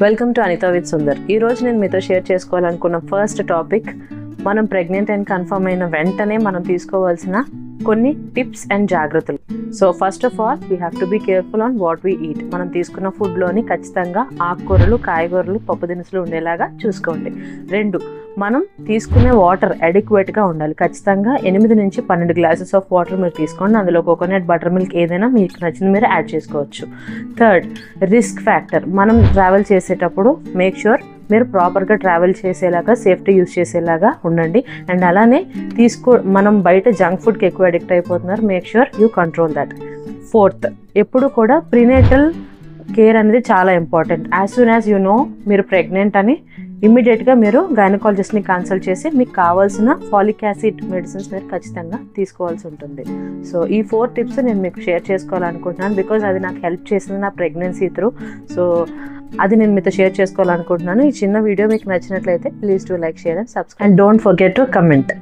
Welcome to Anitha with Sundar. ఈరోజు నేను మీతో షేర్ చేసుకోవాలనుకున్న ఫస్ట్ టాపిక్, మనం ప్రెగ్నెంట్ అండ్ కన్ఫర్మ్ అయిన వెంటనే మనం తీసుకోవాల్సిన కొన్ని టిప్స్ అండ్ జాగ్రత్తలు. So first of all we have to be careful on what we eat. మనం తీసుకున్న ఫుడ్లోని ఖచ్చితంగా ఆకుకూరలు, కాయగూరలు, పప్పు దినుసులు ఉండేలాగా చూసుకోండి. 2, మనం తీసుకునే వాటర్ అడిక్వేట్గా ఉండాలి. ఖచ్చితంగా 8 నుంచి 12 గ్లాసెస్ ఆఫ్ వాటర్ మీరు తీసుకోండి. అందులో కోకోనట్, బటర్ మిల్క్ ఏదైనా మీకు నచ్చింది మీరు యాడ్ చేసుకోవచ్చు. 3, రిస్క్ ఫ్యాక్టర్. మనం ట్రావెల్ చేసేటప్పుడు మేక్ ష్యూర్ మీరు ప్రాపర్గా ట్రావెల్ చేసేలాగా, సేఫ్టీ యూస్ చేసేలాగా ఉండండి. అండ్ అలానే మనం బయట జంక్ ఫుడ్కి ఎక్కువ అడిక్ట్ అయిపోతున్నారు. Make sure you control that. 4, ఎప్పుడు కూడా ప్రీనేటల్ కేర్ అనేది చాలా important. As soon as you know మీరు ప్రెగ్నెంట్ అని ఇమ్మీడియట్గా మీరు గైనకాలజిస్ట్ని కన్సల్ట్ చేసి మీకు కావాల్సిన ఫాలిక్ యాసిడ్ మెడిసిన్స్ మీరు ఖచ్చితంగా తీసుకోవాల్సి ఉంటుంది. సో ఈ 4 టిప్స్ నేను మీకు షేర్ చేసుకోవాలనుకుంటున్నాను. బికాజ్ అది నాకు హెల్ప్ చేసింది నా ప్రెగ్నెన్సీ త్రూ. సో అది నేను మీతో షేర్ చేసుకోవాలనుకుంటున్నాను. ఈ చిన్న వీడియో మీకు నచ్చినట్లయితే please to like, share and subscribe. And don't forget to comment.